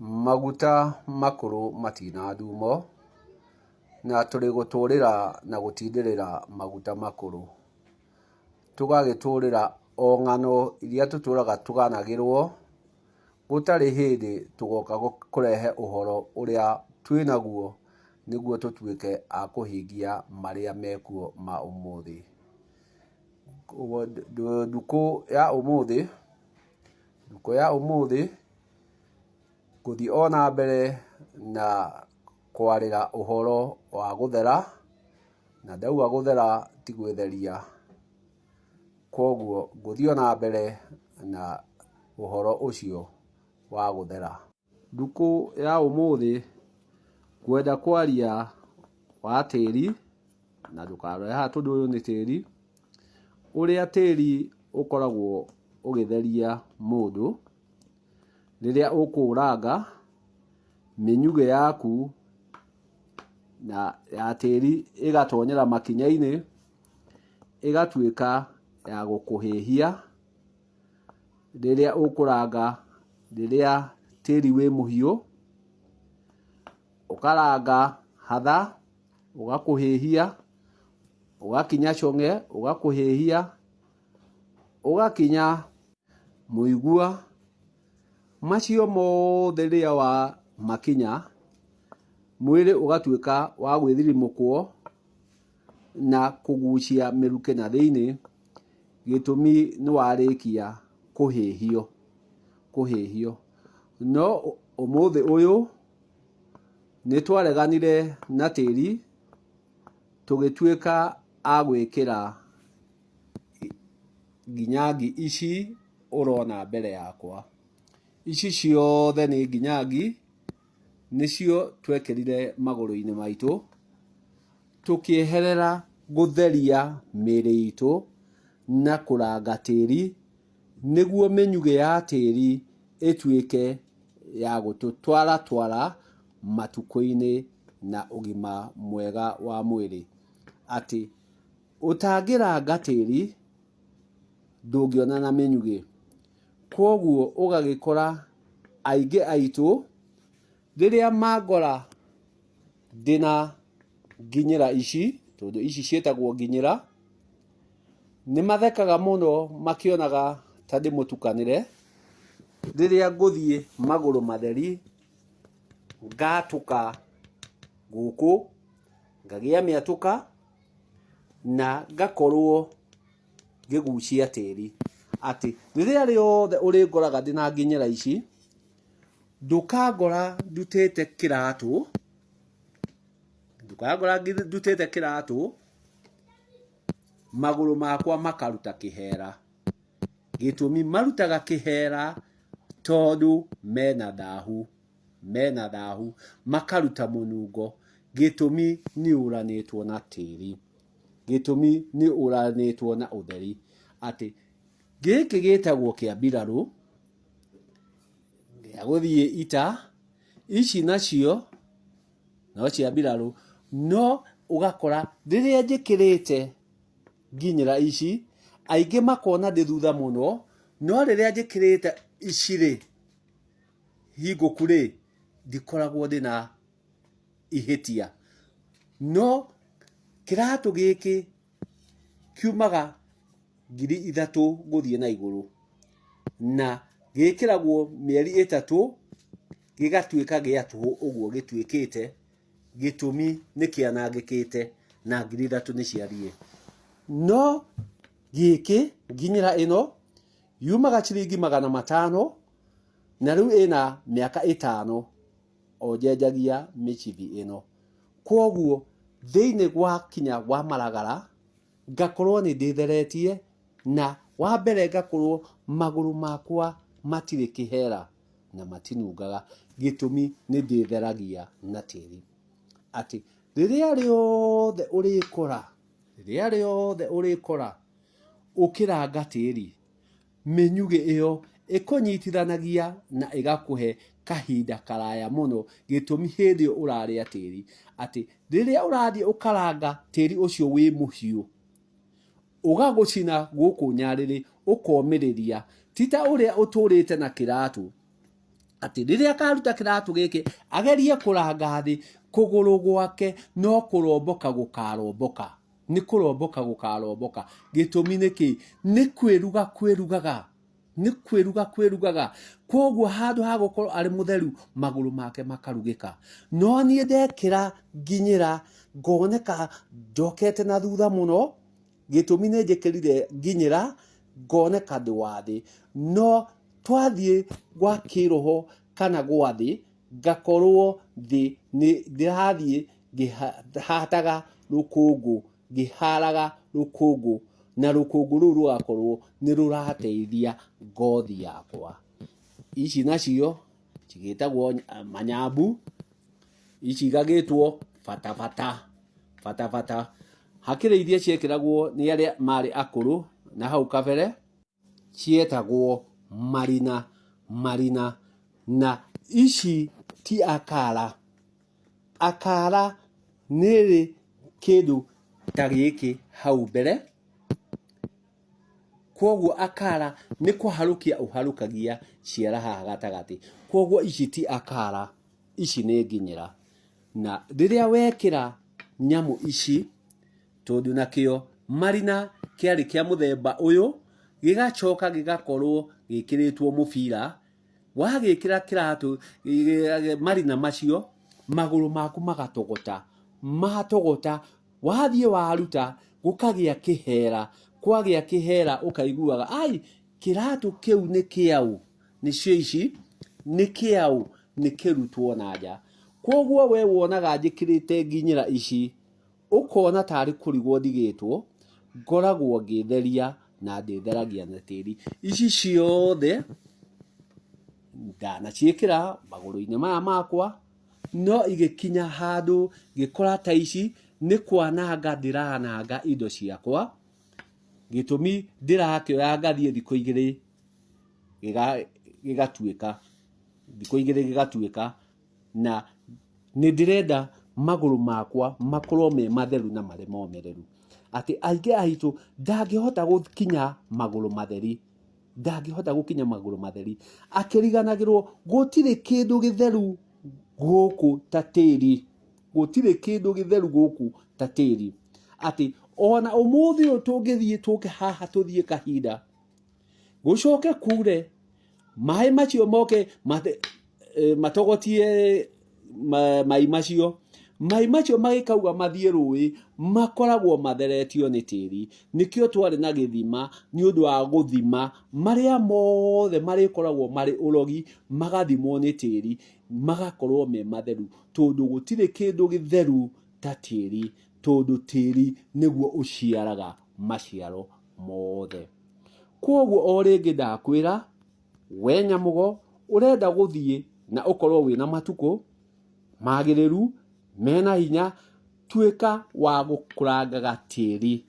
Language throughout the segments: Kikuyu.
Maguta makũrũ matina ndumo, na tũrĩ gũtũũrĩra na gũtindĩrĩra maguta makũrũ. Tũgagĩtũũrĩra o ng'ano iria tũtũũraga tũganagĩrwo, gũtarĩ hĩndĩ tũgoka kũrehe ũhoro ũrĩa twĩnaguo nĩguo tũtuĩke a kũhingia marĩa mekuo ma ũmũthĩ. Ndukũ ya ũmũthĩ gũthiĩ o na mbere na kwarĩra ũhoro wa gũthera, na ndauga gũthera ti gwĩtheria. Kwoguo ngũthiĩ o na mbere na ũhoro ũcio wa gũthera. Ndukũ ya ũmũthĩ ngwenda kwaria wa tĩri, na ndũkarore haha tondũ ũyũ nĩ tĩri, ũrĩa tĩri ũkoragwo ũgĩtheria mũndũ rĩrĩa ũkũũranga mĩnyugĩ yaku na ya tĩri ĩgatonyera makinya-inĩ, ĩgatuĩka ya gũkũhĩhia rĩrĩa ũkũranga, rĩrĩa tĩri wĩ mũhiũ, ũkaranga hatha, ũgakũhĩhia, ũgakinya cong'e, ũgakũhĩhia, ũgakinya mũigua. Macio mothe rĩrĩa wa makinya, mwĩrĩ ũgatuĩka wa gwĩthirimũkwo na kũgucia mĩrukĩ na thĩinĩ, gĩtũmi nĩ warĩkia kũhĩhio. No ũmũthĩ ũyũ nĩ twareganire na tĩri, tũgĩtuĩka a gwĩkĩra nginyangi ici ũrona mbere yakwa. Ici ciothe nĩ nginyangi, nĩcio twekĩrire magũrũ-inĩ maitũ, tũkĩeherera gũtheria mĩĩrĩ itũ na kũranga tĩri, nĩguo mĩnyugĩ ya tĩri ĩtuĩke ya gũtũtwara matukũ-inĩ na ũgima mwega wa mwĩrĩ. Atĩ ũtangĩranga tĩri ndũngĩona na mĩnyugĩ. Kwoguo ũgagĩkora aingĩ aitũ rĩrĩa mangora ndĩna nginyĩra ici, tondũ ici ciĩtagwo nginyĩra, nĩ mathekaga mũno makĩonaga ta ndĩmũtukanĩre. Rĩrĩa ngũthiĩ magũrũ matheri, ngatũka gũkũ, ngagĩa mĩatũka na ngakorwo ngĩgucia tĩri. Atĩ rĩrĩa rĩothe ũrĩngoraga ndĩna nginyĩra ici, ndũkangora ndutĩte kĩratũ, magũrũ makwa makaruta kĩhera. Gĩtũmi marutaga kĩhera tondũ mena ndahu, makaruta mũnungo. Gĩtũmi nĩ ũranĩtwo na tĩri, gĩtũmi nĩ ũranĩtwo na ũtheri. Atĩ gĩkĩ gĩtagwo kĩa mbirarũ, gĩa gũthiĩ ita, ici nacio no cia mbirarũ. No ũgakora rĩrĩa njĩkĩrĩte nginyĩra ici, aingĩ makona ndĩ thutha mũno, no rĩrĩa njĩkĩrĩte ici hingũku ndikoragwo ndĩna ihĩtia. No kĩratũ gĩkĩ kiumaga 3,000 gũthiĩ na igũrũ, na gĩkĩragwo mĩeri 3 gĩgatuĩka gĩa tũhũ ũguo gĩtuĩkĩte. Gĩtũmi nĩ kĩanangĩkĩte na 3,000 nĩ ciathiĩ. No gĩkĩ, nginyĩra ĩno yumaga ciringi 500, na rĩu ĩna mĩaka 5 o njenjagia mĩcibi ĩno. Kwoguo thĩinĩ gwa kinya wa maragara, ngakorwo nĩ ndĩtheretie, na wa mbere ngakorwo magũrũ makwa matirĩ kĩhera na matinungaga. Gĩtũmi nĩ ndĩtheragia na tĩri. Atĩ rĩrĩa rĩothe ũrĩkora ũkĩranga tĩri, mĩnyugĩ ĩyo ĩkũnyitithanagia na ĩgakũhe kahinda karaya mũno. Gĩtũmi hĩndĩ ĩyo ũrarĩa tĩri. Atĩ rĩrĩa ũrathiĩ ũkaranga tĩri ũcio wĩ mũhiũ, ũgagũcina gũkũ nyarĩrĩ, ũkomĩrĩria. Ti ta ũrĩa ũtũrĩte na kĩratũ, ati riria akaruta kiratu giki agerie kuranga thi kuguru gwake no kuromboka gukaromboka ni kuromboka gukaromboka gitumi niki ni kwirugaga koguo handu ha gukorwo ari mutheru maguru make makarugika no nie ndekira nginyira ngoneka njokete na thutha muno gitumi ni njikirire nginyira ngoneka ndi wathi no twathie gwa kiroho kana gwathi ngakorwo thi ni ndirathie ngihataga rukungu ngiharaga rukungu na rukungu ruru rugakorwo ni rurateithia ngothi yakwa ici nacio cigitagwo manyambu ici igagitwo fatafata hakiri iria ciekiragwo ni aria mari akuru na hau kabere cietagwo marina na ici ti akara niri kindu ta giki hau mbere koguo akara ni kuharukia uharukagia ciara haha gatagati koguo ici ti akara ici ni nginyira na riria wekira nyamu ici tondu nakio marina kiari kia muthemba uyu gigacoka gigakorwo gikiritwo mubira wagikira kiratu marina macio maguru maku magatogota wathie waruta gukagia kihera kwagia kihera ukaiguaga ai kiratu kiu ni kiau ni ici ni kiau ni kirutwo naja koguo we wonaga njikirite nginyira ici ukona tari kurigwo ndigitwo ngoragwo ngitheria na nditheragia na tiri ici ciothe ndana ciikira maguru-ini maya makwa no igikinya handu gikora ta ici ni kwananga ndirananga indo ciakwa gitumi ndirakioya ngathie thiko igiri gigatuika thiko igiri gigatuika na ni ndirenda maguru makwa makorwo me matheru na mari momereru ati aingi aitu ndangihota gukinya maguru matheri akiriganagirwo gutire kindu githeru guku ta tiri ati ona umuthi utungithie tuke haha tuthie kahinda gucoke kure mai macio moke matogotie mai macio magikauga mathie rui makoragwo matheretio ni tiri nikio twari na githima ni undu wa guthima maria mothe marikoragwo mari urogi magathimwo ni tiri magakorwo me matheru tondu gutire kindu githeru ta tiri tondu tiri niguo uciaraga maciaro mothe koguo o ringi ndakwira we nyamugo urenda guthie na ukorwo wina matuko magiriru mena hinya tuika wa gukurangaga tiri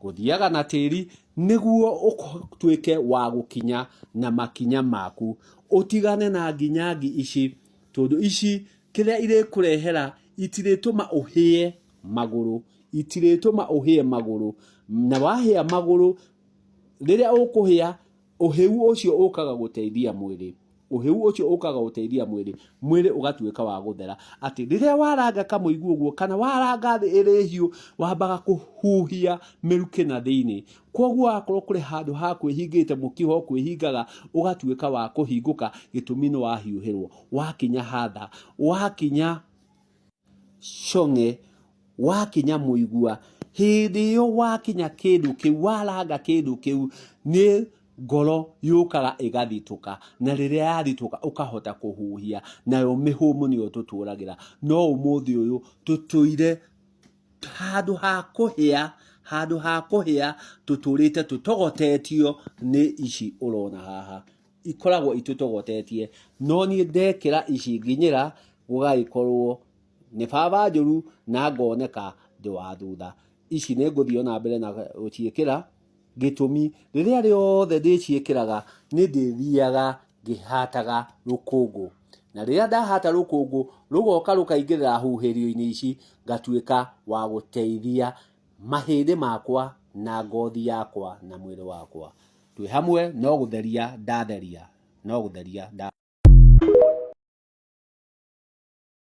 guthiaga na tiri niguo tuike wa gukinya na makinya maku utigane na nginyangi ici tondu ici kiria ire kurehera itirituma uhie maguru na wahia maguru riria ukuhia uhiu ucio ukaga guteithia mwiri ugatuika wa guthera ati riria waranga kamuigu uguo kana waranga thi iri hiu wambaga kuhuhia miruki na thiini koguo akorwo kuri handu ha kwihingite mukiho kwihingaga ugatuika wa kuhinguka gitumi no wahiuhirwo wakinya hatha wakinya shonge wakinya muigua hindi yo wakinya kindu kiu waranga kindu kiu ni ngoro yukaga igathituka na riria yathituka ukahota kuhuhia nayo mihumu niyo tuturagira no umuthi uyu tutuire handu ha kuhia tuturite tutogotetio ni ici urona haha ikoragwo itutogotetie no ni ndekira ici nginyira gugaikorwo ni baba njuru na ngoneka ndi wa thutha ici ni nguthio na mbere na uciikira gitumi riria riothe ndiciikiraga ni ndithiaga ngihataga rukungu na riria ndahata rukungu rugoka rukaingirira huhirio-ini ici ngatuika wa guteithia mahindi makwa na ngothi yakwa na mwiri wakwa twi hamwe no gutheria ndatheria no gũtheria